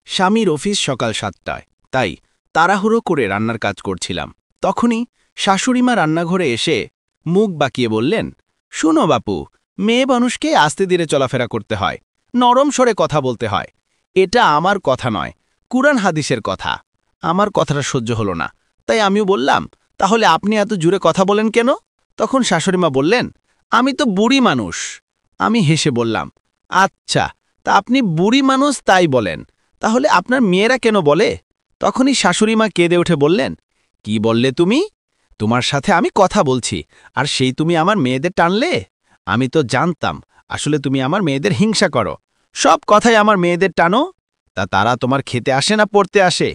স্বামীর অফিস সকাল ৭টায়, তাই তাড়াহুড়ো করে রান্নার কাজ করছিলাম। তখনই শাশুড়িমা রান্নাঘরে এসে মুখ বাঁকিয়ে বললেন, শুনো বাপু, মেয়ে মানুষকে আস্তে ধীরে চলাফেরা করতে হয়, নরম স্বরে কথা বলতে হয়। এটা আমার কথা নয়, কুরআন হাদিসের কথা। আমার কথাটা সহ্য হলো না, তাই আমিও বললাম, তাহলে আপনি এত জোরে কথা বলেন কেন? তখন শাশুড়িমা বললেন, আমি তো বুড়ি মানুষ। আমি হেসে বললাম, আচ্ছা, তা আপনি বুড়ি মানুষ তাই বলেন, তাহলে আপনার মেয়েরা কেন বলে? তখনই শাশুড়িমা কেঁদে উঠে বললেন, কি বললে তুমি? তোমার সাথে আমি কথা বলছি, আর সেই তুমি আমার মেয়েদের টানলে? আমি তো জানতাম আসলে তুমি আমার মেয়েদের হিংসা করো। সব কথাই আমার মেয়েদের টানো, তা তারা তোমার খেতে আসে না পড়তে আসে?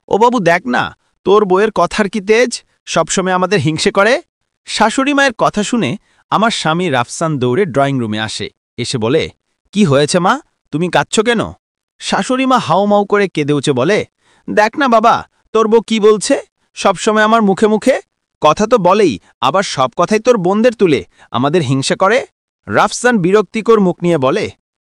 ও বাবু, দেখ না, তোর বইয়ের কথার কি তেজ, সবসময় আমাদের হিংসে করে। শাশুড়ি মায়ের কথা শুনে আমার স্বামী রাফসান দৌড়ে ড্রয়িং রুমে আসে, এসে বলে, কি হয়েছে মা, তুমি কাঁদছ কেন? শাশুড়িমা হাউমাউ করে কেঁদে উঠে বলে, দেখ না বাবা, তোর বউ কি বলছে, সবসময় আমার মুখে মুখে কথা তো বলেই, আবার সব কথাই তোর বোনদের তুলে আমাদের হিংসা করে। রাফসান বিরক্তিকর মুখ নিয়ে বলে,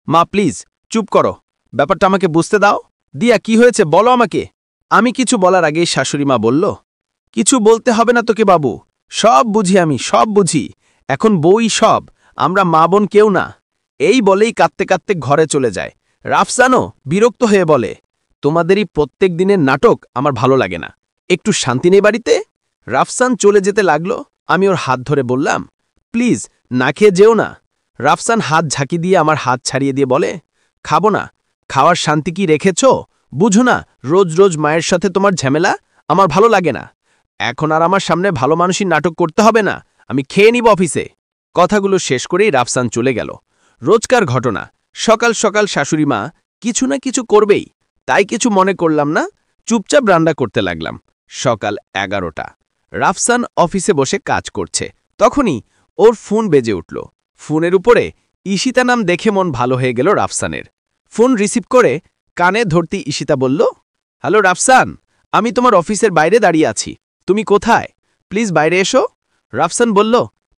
মা প্লিজ চুপ করো, ব্যাপারটা আমাকে বুঝতে দাও। দিয়া, কি হয়েছে বলো আমাকে। আমি কিছু বলার আগেই শাশুড়িমা বলল, কিছু বলতে হবে না তোকে বাবু, সব বুঝি আমি, সব বুঝি। এখন বউই সব, আমরা মা বোন কেউ না। এই বলেই কাঁদতে কাঁদতে ঘরে চলে যায়। রাফসানও বিরক্ত হয়ে বলে, তোমাদেরই প্রত্যেক দিনের নাটক আমার ভালো লাগে না, একটু শান্তি নেই বাড়িতে। রাফসান চলে যেতে লাগলো, আমি ওর হাত ধরে বললাম, প্লিজ না খেয়ে যেও না। রাফসান হাত ঝাঁকি দিয়ে আমার হাত ছাড়িয়ে দিয়ে বলে, খাবো না, খাওয়ার শান্তি কি রেখেছ? বুঝো না, রোজ রোজ মায়ের সাথে তোমার ঝামেলা আমার ভালো লাগে না। এখন আর আমার সামনে ভালো মানুষই নাটক করতে হবে না, আমি খেয়ে নিব অফিসে। কথাগুলো শেষ করেই রাফসান চলে গেল। রোজকার ঘটনা, সকাল সকাল শাশুড়ি মা কিছু না কিছু করবেই, তাই কিছু মনে করলাম না, চুপচাপ রান্না করতে লাগলাম। সকাল 11টা, রাফসান অফিসে বসে কাজ করছে, তখনই ওর ফোন বেজে উঠল। ফোনের উপরে ঈশিতা নাম দেখে মন ভালো হয়ে গেল রাফসানের। ফোন রিসিভ করে কানে ধরতি ঈশিতা বলল, হ্যালো রাফসান, আমি তোমার অফিসের বাইরে দাঁড়িয়ে আছি, তুমি কোথায়? প্লিজ বাইরে এসো। রাফসান বলল,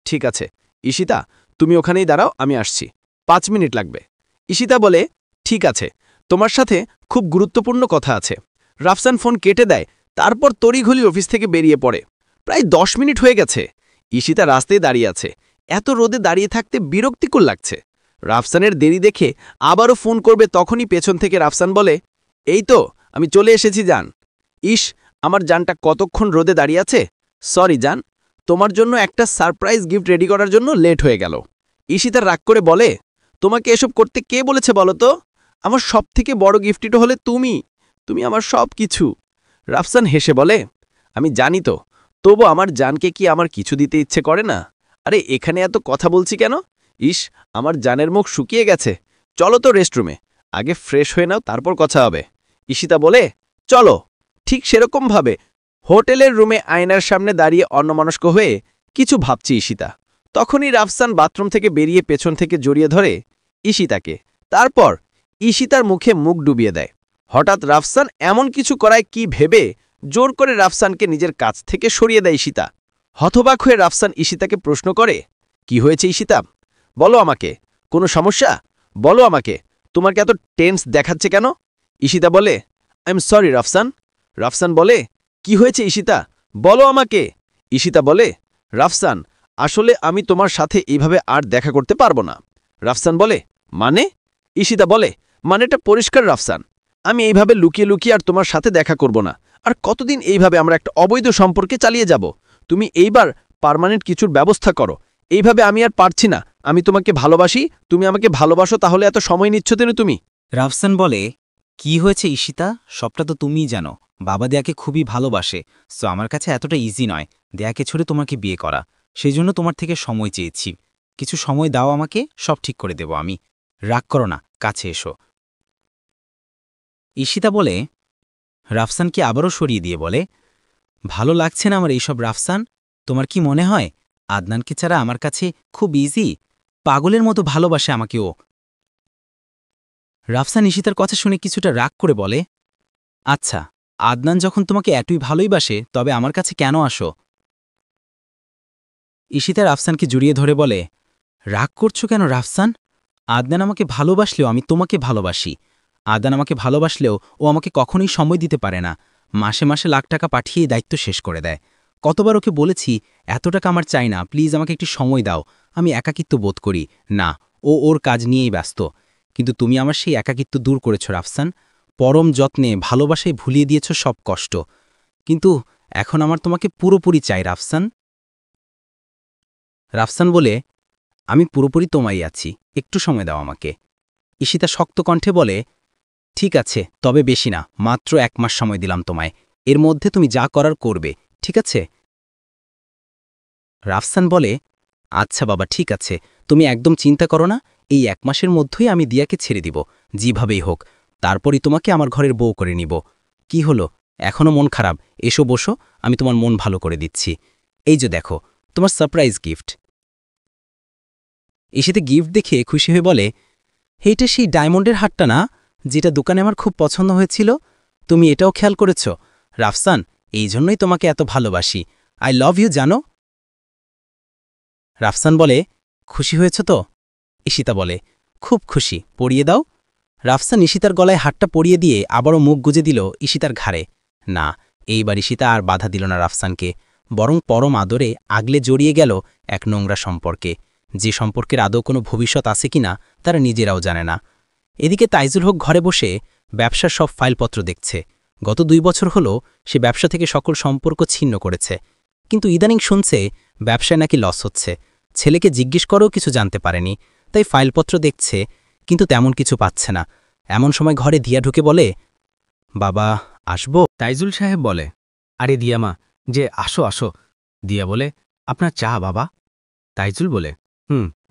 ঠিক আছে ঈশিতা, তুমি ওখানেই দাঁড়াও, আমি আসছি, 5 মিনিট লাগবে। ঈশিতা বলে, ঠিক আছে, তোমার সাথে খুব গুরুত্বপূর্ণ কথা আছে। রাফসান ফোন কেটে দেয়, তারপর তড়িঘড়ি অফিস থেকে বেরিয়ে পড়ে। প্রায় 10 মিনিট হয়ে গেছে, ঈশিতা রাস্তায় দাঁড়িয়ে আছে। এত রোদে দাঁড়িয়ে থাকতে বিরক্তিকর লাগছে। রাফসানের দেরি দেখে আবারও ফোন করবে, তখনই পেছন থেকে রাফসান বলে, এই তো আমি চলে এসেছি জান। ইস, আমার জানটা কতক্ষণ রোদে দাঁড়িয়ে আছে। সরি জান, তোমার জন্য একটা সারপ্রাইজ গিফট রেডি করার জন্য লেট হয়ে গেল। ঈশিতা রাগ করে বলে, তোমাকে এসব করতে কে বলেছে বলো তো? আমার সবথেকে বড় গিফটটা হলে তুমি, তুমি আমার সব কিছু। রাফসান হেসে বলে, আমি জানি তো, তবু আমার জানকে কি আমার কিছু দিতে ইচ্ছে করে না? আরে এখানে এত কথা বলছি কেন? ইস, আমার জানের মুখ শুকিয়ে গেছে। চলো তো রেস্টরুমে, আগে ফ্রেশ হয়ে নাও, তারপর কথা হবে। ঈশিতা বলে, চলো। ঠিক সেরকমভাবে হোটেলের রুমে আয়নার সামনে দাঁড়িয়ে অন্যমনস্ক হয়ে কিছু ভাবছি ঈশিতা। তখনই রাফসান বাথরুম থেকে বেরিয়ে পেছন থেকে জড়িয়ে ধরে ঈশিতাকে, তারপর ঈশিতার মুখে মুখ ডুবিয়ে দেয়। হঠাৎ রাফসান এমন কিছু করায় কি ভেবে জোর করে রাফসানকে নিজের কাছ থেকে সরিয়ে দেয় ঈশিতা। হতবাক হয়ে রাফসান ঈশিতাকে প্রশ্ন করে, কি হয়েছে ঈশিতা, বলো আমাকে, কোনো সমস্যা? বলো আমাকে, তোমাকে এত টেন্স দেখাচ্ছে কেন? ঈশিতা বলে, I am sorry Rafsan. Rafsan বলে, কি হয়েছে ঈশিতা, বলো আমাকে। ঈশিতা বলে, রাফসান, আসলে আমি তোমার সাথে এইভাবে আর দেখা করতে পারবো না। রাফসান বলে, মানে? ঈশিতা বলে, মানেটা পরিষ্কার রাফসান, আমি এইভাবে লুকিয়ে লুকিয়ে আর তোমার সাথে দেখা করব না। আর কতদিন এইভাবে আমরা একটা অবৈধ সম্পর্কে চালিয়ে যাব? তুমি এইবার পার্মানেন্ট কিছুর ব্যবস্থা করো। এইভাবে আমি আর পারছি না। আমি তোমাকে ভালোবাসি, তুমি আমাকে ভালোবাসো, তাহলে এত সময় নিচ্ছ কেন তুমি? রাফসান বলে, কি হয়েছে ঈশিতা, সবটা তো তুমিই জানো। বাবা দেয়াকে খুবই ভালোবাসে, সো আমার কাছে এতটা ইজি নয় দেয়াকে ছেড়ে তোমাকে বিয়ে করা। সেই জন্য তোমার থেকে সময় চেয়েছি, কিছু সময় দাও আমাকে, সব ঠিক করে দেব আমি। রাগ করো না, কাছে এসো। ঈশিতা বলে, রাফসানকে আবারও সরিয়ে দিয়ে বলে, ভালো লাগছে না আমার এইসব রাফসান। তোমার কি মনে হয় আদনানকে ছাড়া আমার কাছে খুব ইজি? পাগলের মতো ভালোবাসে আমাকে ও। রাফসান ঈশিতার কথা শুনে কিছুটা রাগ করে বলে, আচ্ছা, আদনান যখন তোমাকে এতই ভালোইবাসে তবে আমার কাছে কেন আসো? ঈশিতা রাফসানকে জড়িয়ে ধরে বলে, রাগ করছো কেন রাফসান? আদনান আমাকে ভালোবাসলেও আমি তোমাকে ভালোবাসি। আদান আমাকে ভালোবাসলেও ও আমাকে কখনোই সময় দিতে পারে না। মাসে মাসে লাখ টাকা পাঠিয়ে দায়িত্ব শেষ করে দেয়। কতবার ওকে বলেছি, এত টাকা আমার চাই না, প্লিজ আমাকে একটু সময় দাও, আমি একাকিত্ব বোধ করি। না, ও ওর কাজ নিয়েই ব্যস্ত। কিন্তু তুমি আমার সেই একাকিত্ব দূর করেছ রাফসান। পরম যত্নে ভালোবাসায় ভুলিয়ে দিয়েছ সব কষ্ট। কিন্তু এখন আমার তোমাকে পুরোপুরি চাই রাফসান। রাফসান বলে, আমি পুরোপুরি তোমারই আছি, একটু সময় দাও আমাকে। ঈশিতা শক্ত কণ্ঠে বলে, ঠিক আছে, তবে বেশি না, মাত্র 1 মাস সময় দিলাম তোমায়। এর মধ্যে তুমি যা করার করবে, ঠিক আছে? রাফসান বলে, আচ্ছা বাবা, ঠিক আছে, তুমি একদম চিন্তা করো না। এই 1 মাসের মধ্যেই আমি দিয়াকে ছেড়ে দিব, যেভাবেই হোক। তারপরই তোমাকে আমার ঘরের বউ করে নিব। কি হলো, এখনও মন খারাপ? এসো বসো, আমি তোমার মন ভালো করে দিচ্ছি। এই যে দেখো, তোমার সারপ্রাইজ গিফট। ঈশিতা গিফট দেখে খুশি হয়ে বলে, এইটা সেই ডায়মন্ডের হারটা না, যেটা দোকানে আমার খুব পছন্দ হয়েছিল? তুমি এটাও খেয়াল করেছ? রাফসান, এই জন্যই তোমাকে এত ভালোবাসি। আই লাভ ইউ, জানো? রাফসান বলে, খুশি হয়েছ তো? ঈশিতা বলে, খুব খুশি, পরিয়ে দাও। রাফসান ঈশিতার গলায় হাতটা পরিয়ে দিয়ে আবারও মুখ গুজে দিল ঈশিতার ঘাড়ে। না, এইবার ঈশিতা আর বাধা দিল না রাফসানকে, বরং পরম আদরে আগলে জড়িয়ে গেল এক নোংরা সম্পর্কে, যে সম্পর্কের আদৌ কোনো ভবিষ্যৎ আছে কিনা তারা নিজেরাও জানে না। এদিকে তাইজুল হক ঘরে বসে ব্যবসার সব ফাইলপত্র দেখছে। গত 2 বছর হলো সে ব্যবসা থেকে সকল সম্পর্ক ছিন্ন করেছে, কিন্তু ইদানিং শুনছে ব্যবসায় নাকি লস হচ্ছে। ছেলেকে জিজ্ঞেস করেও কিছু জানতে পারেনি, তাই ফাইলপত্র দেখছে, কিন্তু তেমন কিছু পাচ্ছে না। এমন সময় ঘরে দিয়া ঢুকে বলে, বাবা, আসবো? তাইজুল সাহেব বলে, আরে দিয়া মা, যে আসো আসো। দিয়া বলে, আপনার চা বাবা। তাইজুল বলে,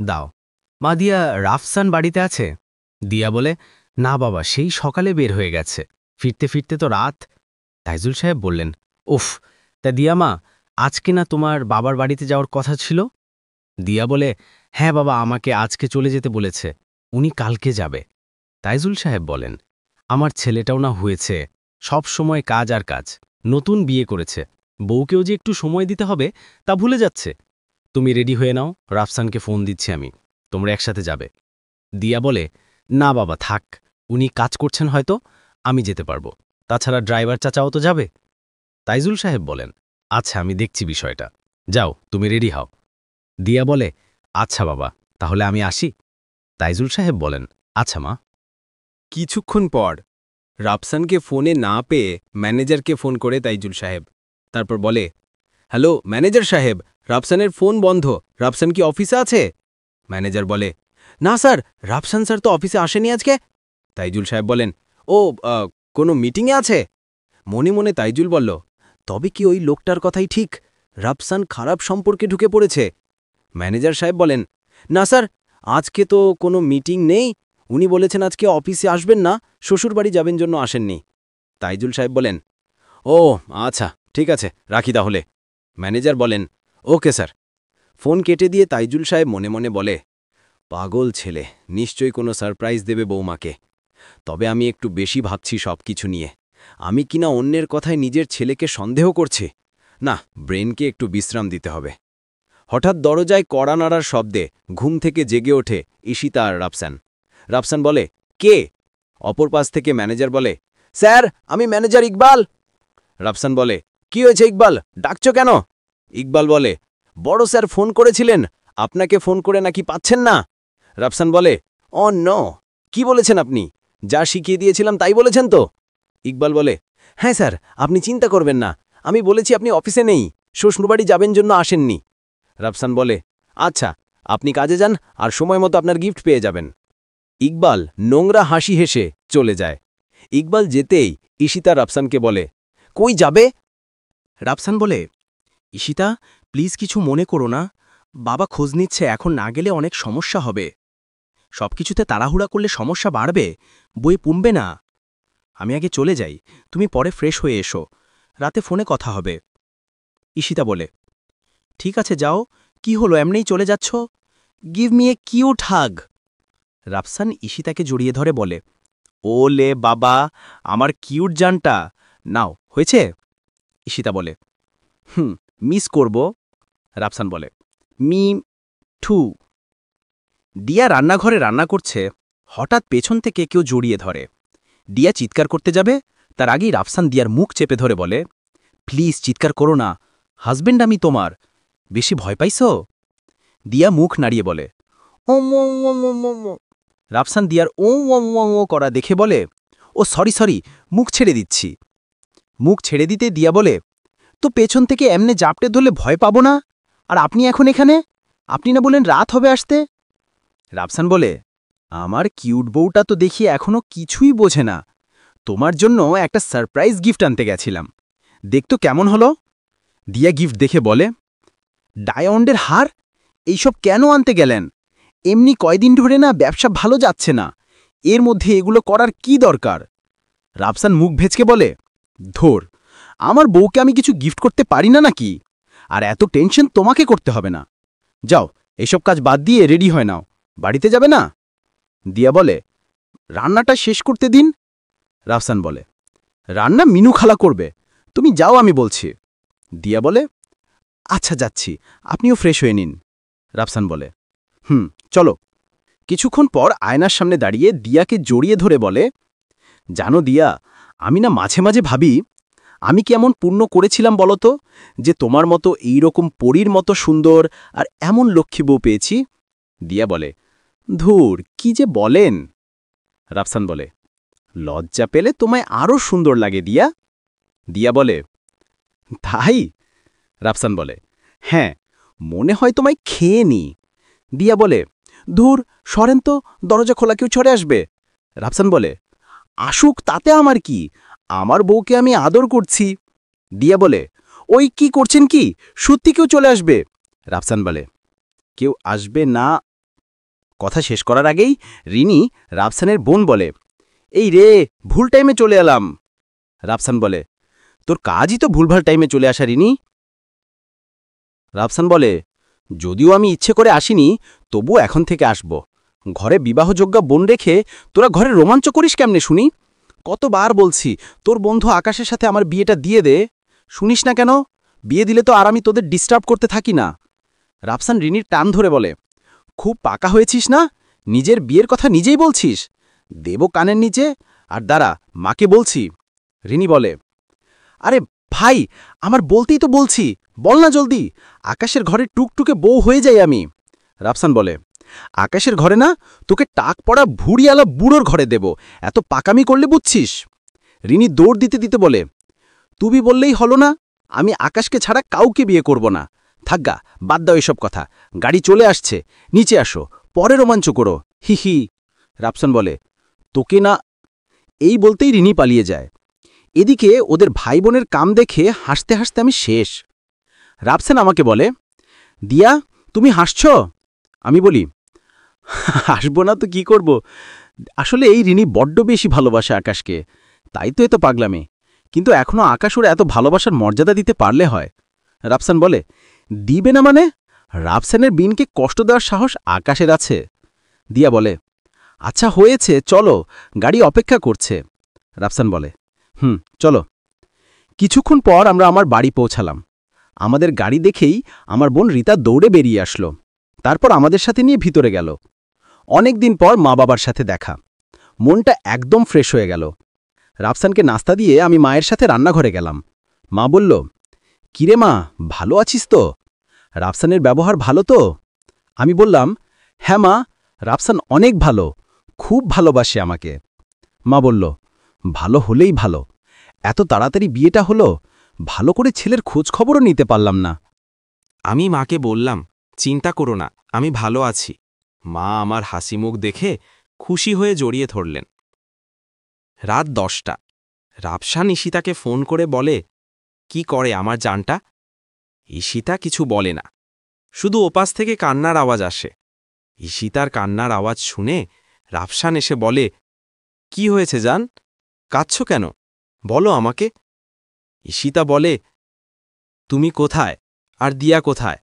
দাও। মা, দিয়া রাফসান বাড়িতে আছে? দিয়া বলে, না বাবা, সেই সকালে বের হয়ে গেছে, ফিরতে ফিরতে তো রাত। তাইজুল সাহেব বললেন, উফ, তা দিয়া মা, আজকে না তোমার বাবার বাড়িতে যাওয়ার কথা ছিল? দিয়া বলে, হ্যাঁ বাবা, আমাকে আজকে চলে যেতে বলেছে, উনি কালকে যাবে। তাইজুল সাহেব বলেন, আমার ছেলেটাও না হয়েছে সব সময় কাজ আর কাজ, নতুন বিয়ে করেছে, বউকেও যে একটু সময় দিতে হবে তা ভুলে যাচ্ছে। তুমি রেডি হয়ে নাও, রাফসানকে ফোন দিচ্ছি আমি, তোমরা একসাথে যাবে। দিয়া বলে, না বাবা থাক, উনি কাজ করছেন হয়তো, আমি যেতে পারবো, তাছাড়া ড্রাইভার চাচাও তো যাবে। তাইজুল সাহেব বলেন, আচ্ছা, আমি দেখছি বিষয়টা, যাও তুমি রেডি হও। দিয়া বলে, আচ্ছা বাবা, তাহলে আমি আসি। তাইজুল সাহেব বলেন, আচ্ছা মা। কিছুক্ষণ পর রাফসানকে ফোনে না পেয়ে ম্যানেজারকে ফোন করে তাইজুল সাহেব। তারপর বলে, হ্যালো ম্যানেজার সাহেব, রাফসানের ফোন বন্ধ, রাফসান কি অফিসে আছে? ম্যানেজার বলে, না স্যার, রাফসান স্যার তো অফিসে আসেনি আজকে। তাইজুল সাহেব বলেন, ও কোনো মিটিংয়ে আছে? মনে মনে তাইজুল বলল, তবে কি ওই লোকটার কথাই ঠিক, রাফসান খারাপ সম্পর্কে ঢুকে পড়েছে? ম্যানেজার সাহেব বলেন, না স্যার, আজকে তো কোনো মিটিং নেই, উনি বলেছেন আজকে অফিসে আসবেন না, শ্বশুরবাড়ি যাবেন জন্য আসেননি। তাইজুল সাহেব বলেন, ও আচ্ছা, ঠিক আছে, রাখি তাহলে। ম্যানেজার বলেন, ওকে স্যার। ফোন কেটে দিয়ে তাইজুল সাহেব মনে মনে বলে, পাগল ছেলে, নিশ্চয়ই কোনো সারপ্রাইজ দেবে বৌমাকে। তবে আমি একটু বেশি ভাবছি সব কিছু নিয়ে। আমি কিনা অন্যের কথায় নিজের ছেলেকে সন্দেহ করছি। না, ব্রেনকে একটু বিশ্রাম দিতে হবে। হঠাৎ দরজায় কড়া নাড়ার শব্দে ঘুম থেকে জেগে ওঠে ঈশিতা আর রাফসান। রাফসান বলে, কে? অপর পাশ থেকে ম্যানেজার বলে, স্যার, আমি ম্যানেজার ইকবাল। রাফসান বলে, কি হয়েছে ইকবাল, ডাকছ কেন? ইকবাল বলে, বড় স্যার ফোন করেছিলেন, আপনাকে ফোন করে নাকি পাচ্ছেন না। রাফসান বলে, ও নো, কি বলেছেন আপনি? যা শিখিয়ে দিয়েছিলাম তাই বলেছেন তো? ইকবাল বলে, হ্যাঁ স্যার, আপনি চিন্তা করবেন না, আমি বলেছি আপনি অফিসে নেই, শ্বশুরবাড়ি যাবেন জন্য আসেননি। রাফসান বলে, আচ্ছা, আপনি কাজে যান, আর সময় মতো আপনার গিফট পেয়ে যাবেন। ইকবাল নোংরা হাসি হেসে চলে যায়। ইকবাল যেতেই ঈশিতা রাফসানকে বলে, কই যাবে? রাফসান বলে, ঈশিতা, প্লিজ কিছু মনে করো না, বাবা খোঁজ নিচ্ছে, এখন না গেলে অনেক সমস্যা হবে। সবকিছুতে তাড়াহুড়া করলে সমস্যা বাড়বে, বই পুমবে না। আমি আগে চলে যাই, তুমি পরে ফ্রেশ হয়ে এসো, রাতে ফোনে কথা হবে। ঈশিতা বলে, ঠিক আছে যাও, কি হলো এমনিই চলে যাচ্ছ? গিভ মি এ কিউট হাগ। রাফসান ঈশিতাকে জড়িয়ে ধরে বলে, ও লে বাবা, আমার কিউট জানটা, নাও, হয়েছে? ঈশিতা বলে, মিস করব। রাফসান বলে, মি টু। দিয়া রান্নাঘরে রান্না করছে, হঠাৎ পেছন থেকে কেউ জড়িয়ে ধরে। দিয়া চিৎকার করতে যাবে তার আগেই রাফসান দিয়ার মুখ চেপে ধরে বলে, প্লিজ চিৎকার করো না, হাজবেন্ড আমি তোমার, বেশি ভয় পাইছ? দিয়া মুখ নাড়িয়ে বলে, ও রাফসান দিয়ার ও করা দেখে বলে, ও সরি মুখ ছেড়ে দিচ্ছি। মুখ ছেড়ে দিতে দিয়া বলে, তো পেছন থেকে এমনে জাপটে ধরলে ভয় পাবো না? আর আপনি এখন এখানে? আপনি না বলেন রাত হবে আসতে? রাফসান বলে, আমার কিউট বউটা তো দেখি এখনো কিছুই বোঝে না, তোমার জন্য একটা সারপ্রাইজ গিফট আনতে গেছিলাম, দেখতো কেমন হলো? দিয়া গিফট দেখে বলে, ডায়মন্ডের হার? এইসব কেন আনতে গেলেন? এমনি কয়দিন ধরে না ব্যবসা ভালো যাচ্ছে না, এর মধ্যে এগুলো করার কি দরকার? রাফসান মুখ ভেচকে বলে, ধর, আমার বউকে আমি কিছু গিফট করতে পারি না নাকি? আর এত টেনশন তোমাকে করতে হবে না। যাও, এসব কাজ বাদ দিয়ে রেডি হয় নাও, বাড়িতে যাবে না? দিয়া বলে, রান্নাটা শেষ করতে দিন। রাফসান বলে, রান্না মিনু খালা করবে, তুমি যাও আমি বলছি। দিয়া বলে, আচ্ছা যাচ্ছি, আপনিও ফ্রেশ হয়ে নিন। রাফসান বলে, চলো। কিছুক্ষণ পর আয়নার সামনে দাঁড়িয়ে দিয়াকে জড়িয়ে ধরে বলে, জানো দিয়া, আমি না মাঝে মাঝে ভাবি, আমি কেমন পুণ্য করেছিলাম বলতো, যে তোমার মতো এইরকম পরীর মতো সুন্দর আর এমন লক্ষ্মী বউ পেয়েছি। দিয়া বলে, ধুর, কি যে বলেন। রাফসান বলে, লজ্জা পেলে তোমায় আরও সুন্দর লাগে দিয়া। দিয়া বলে, তাই? রাফসান বলে, হ্যাঁ, মনে হয় তোমায় খেয়ে নি। দিয়া বলে, ধুর, সরেন তো, দরজা খোলা, কেউ চড়ে আসবে। রাফসান বলে, আসুক, তাতে আমার কি, আমার বউকে আমি আদর করছি। দিয়া বলে, ওই কি করছেন কি, সত্যি কেউ চলে আসবে। রাফসান বলে, কেউ আসবে না। কথা শেষ করার আগেই রিনি, রাফসানের বোন, বলে, এই রে, ভুল টাইমে চলে এলাম। রাফসান বলে, তোর কাজই তো ভুলভাল টাইমে চলে আসা রিনি। রাফসান বলে, যদিও আমি ইচ্ছে করে আসিনি, তবু এখন থেকে আসব। ঘরে বিবাহযোগ্য বোন রেখে তোরা ঘরে রোমাঞ্চ করিস কেমনে শুনি? কতবার বলছি তোর বন্ধু আকাশের সাথে আমার বিয়েটা দিয়ে দে, শুনিস না কেন? বিয়ে দিলে তো আর আমি তোদের ডিস্টার্ব করতে থাকি না। রাফসান রিনির টান ধরে বলে, খুব পাকা হয়েছিস না, নিজের বিয়ের কথা নিজেই বলছিস, দেব কানের নিচে, আর দাঁড়া, মাকে বলছি। রিনি বলে, আরে ভাই, আমার বলতেই তো বলছি, বল না জলদি, আকাশের ঘরে টুকটুকে বউ হয়ে যাই আমি। রাফসান বলে, আকাশের ঘরে না, তোকে টাক পড়া ভুড়িয়ালা বুড়োর ঘরে দেব, এত পাকামি করলে বুঝছিস? রিনি দৌড় দিতে দিতে বলে, তুমি বললেই হলো না, আমি আকাশকে ছাড়া কাউকে বিয়ে করব না। থাকগা, বাদ দাও এসব কথা, গাড়ি চলে আসছে, নিচে আসো, পরে রোমাঞ্চ করো, হি হি। রাফসান বলে, তোকে না। এই বলতেই রিনি পালিয়ে যায়। এদিকে ওদের ভাই বোনের কাম দেখে হাসতে হাসতে আমি শেষ। রাফসান আমাকে বলে, দিয়া, তুমি হাসছ? আমি বলি, হাসব না তো কি করব, আসলে এই রিনি বড্ড বেশি ভালোবাসে আকাশকে, তাই তো এত পাগলামে, কিন্তু এখনও আকাশ ওর এত ভালোবাসার মর্যাদা দিতে পারলে হয়। রাফসান বলে, দিবে না মানে? রাফসানের বিনকে কষ্ট দেওয়ার সাহস আকাশের আছে। দিয়া বলে, আচ্ছা হয়েছে, চলো, গাড়ি অপেক্ষা করছে। রাফসান বলে, চলো। কিছুক্ষণ পর আমরা আমার বাড়ি পৌঁছালাম। আমাদের গাড়ি দেখেই আমার বোন রীতা দৌড়ে বেরিয়ে আসলো, তারপর আমাদের সাথে নিয়ে ভিতরে গেল। অনেক দিন পর মা বাবার সাথে দেখা, মনটা একদম ফ্রেশ হয়ে গেল। রাফসানকে নাস্তা দিয়ে আমি মায়ের সাথে রান্নাঘরে গেলাম। মা বলল, কিরে মা, ভালো আছিস তো? রাফসানের ব্যবহার ভালো তো? আমি বললাম, হ্যাঁ মা, রাফসান অনেক ভালো, খুব ভালোবাসে আমাকে। মা বলল, ভালো হলেই ভালো, এত তাড়াতাড়ি বিয়েটা হলো, ভালো করে ছেলের খোঁজ খবরও নিতে পারলাম না। আমি মাকে বললাম, চিন্তা করো না, আমি ভালো আছি। মা আমার হাসি মুখ দেখে খুশি হয়ে জড়িয়ে ধরলেন। রাত 10টা। রাফসান ঈশিতাকে ফোন করে বলে, কি করে আমার জানটা? ঈশিতা কিছু বলে না, শুধু ওপাশ থেকে কান্নার আওয়াজ আসে। ঈশিতার কান্নার আওয়াজ শুনে রাফসান এসে বলে, কি হয়েছে জান, কাঁদছ কেন, বলো আমাকে। ঈশিতা বলে, তুমি কোথায়, আর দিয়া কোথায়?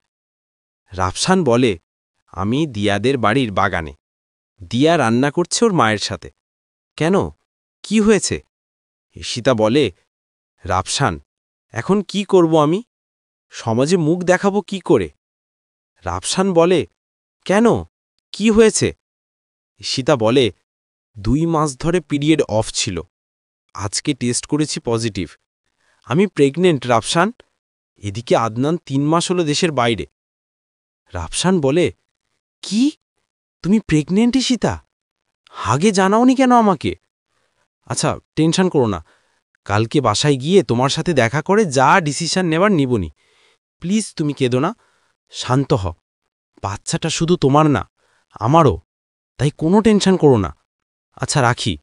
রাফসান বলে, আমি দিয়াদের বাড়ির বাগানে, দিয়া রান্না করছে ওর মায়ের সাথে। কেন, কি হয়েছে? ঈশিতা বলে, রাফসান, এখন কি করব আমি, সমাজে মুখ দেখাবো কি করে? রাফসান বলে, কেন, কি হয়েছে? ঈশিতা বলে, 2 মাস ধরে পিরিয়ড অফ ছিল, আজকে টেস্ট করেছি পজিটিভ। আমি প্রেগনেন্ট রাফসান। এদিকে আদনান 3 মাস হলো দেশের বাইরে। রাফসান বলে, কি, তুমি প্রেগনেন্ট ঈশিতা? আগে জানাওনি কেন আমাকে? আচ্ছা, টেনশন করো না, কালকে বাসায় গিয়ে তোমার সাথে দেখা করে যা ডিসিশন নেবার নিবনি। প্লিজ তুমি কেঁদো না, শান্ত হও। বাচ্চাটা শুধু তোমার না, আমারও, তাই কোনো টেনশন করো না। আচ্ছা রাখি,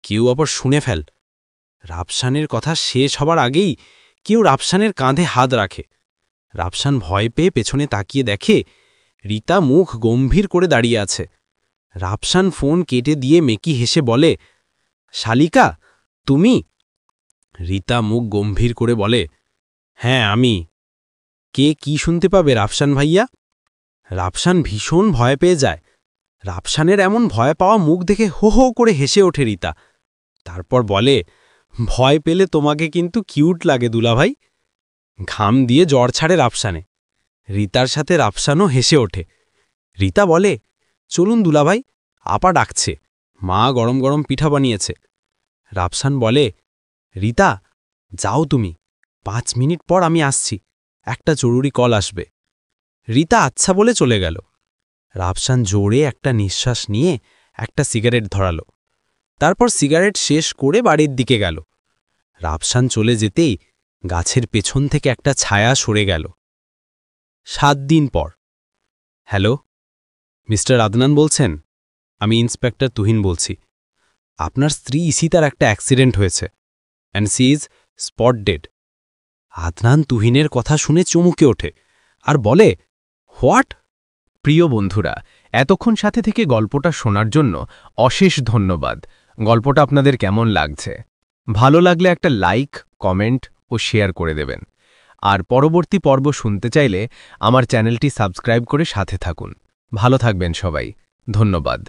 কেউ আবার শুনে ফেল। রাফসানের কথা শেষ হবার আগেই কেউ রাফসানের কাঁধে হাত রাখে। রাফসান ভয় পেয়ে পেছনে তাকিয়ে দেখে রীতা মুখ গম্ভীর করে দাঁড়িয়ে আছে। রাফসান ফোন কেটে দিয়ে মেকি হেসে বলে, শালিকা তুমি? রীতা মুখ গম্ভীর করে বলে, হ্যাঁ আমি। কে কি শুনতে পাবে রাফসান ভাইয়া? রাফসান ভীষণ ভয় পেয়ে যায়। রাফসানের এমন ভয় পাওয়া মুখ দেখে হো হো করে হেসে ওঠে রীতা। তারপর বলে, ভয় পেলে তোমাকে কিন্তু কিউট লাগে দুলাভাই। ঘাম দিয়ে জ্বর ছাড়ে রাফসানে। রীতার সাথে রাফসানও হেসে ওঠে। রীতা বলে, চলুন দুলাভাই, আপা ডাকছে, মা গরম গরম পিঠা বানিয়েছে। রাফসান বলে, রীতা যাও তুমি, 5 মিনিট পর আমি আসছি, একটা জরুরি কল আসবে। রীতা আচ্ছা বলে চলে গেল। রাফসান জোরে একটা নিঃশ্বাস নিয়ে একটা সিগারেট ধরালো। তারপর সিগারেট শেষ করে বাড়ির দিকে গেল। রাফসান চলে যেতেই গাছের পেছন থেকে একটা ছায়া সরে গেল। 7 দিন পর। হ্যালো, মিস্টার আদনান বলছেন? আমি ইন্সপেক্টর তুহিন বলছি। আপনার স্ত্রী ঈশিতার একটা অ্যাক্সিডেন্ট হয়েছে, and she is spot dead. Adnan তুহিনের কথা শুনে চমকে ওঠে আর বলে, হোয়াট? প্রিয় বন্ধুরা, এতক্ষণ সাথে থেকে গল্পটা শোনার জন্য অশেষ ধন্যবাদ। গল্পটা আপনাদের কেমন লাগছে? ভালো লাগলে একটা লাইক, কমেন্ট ও শেয়ার করে দেবেন। আর পরবর্তী পর্ব শুনতে চাইলে আমার চ্যানেলটি সাবস্ক্রাইব করে সাথে থাকুন। ভালো থাকবেন সবাই। ধন্যবাদ।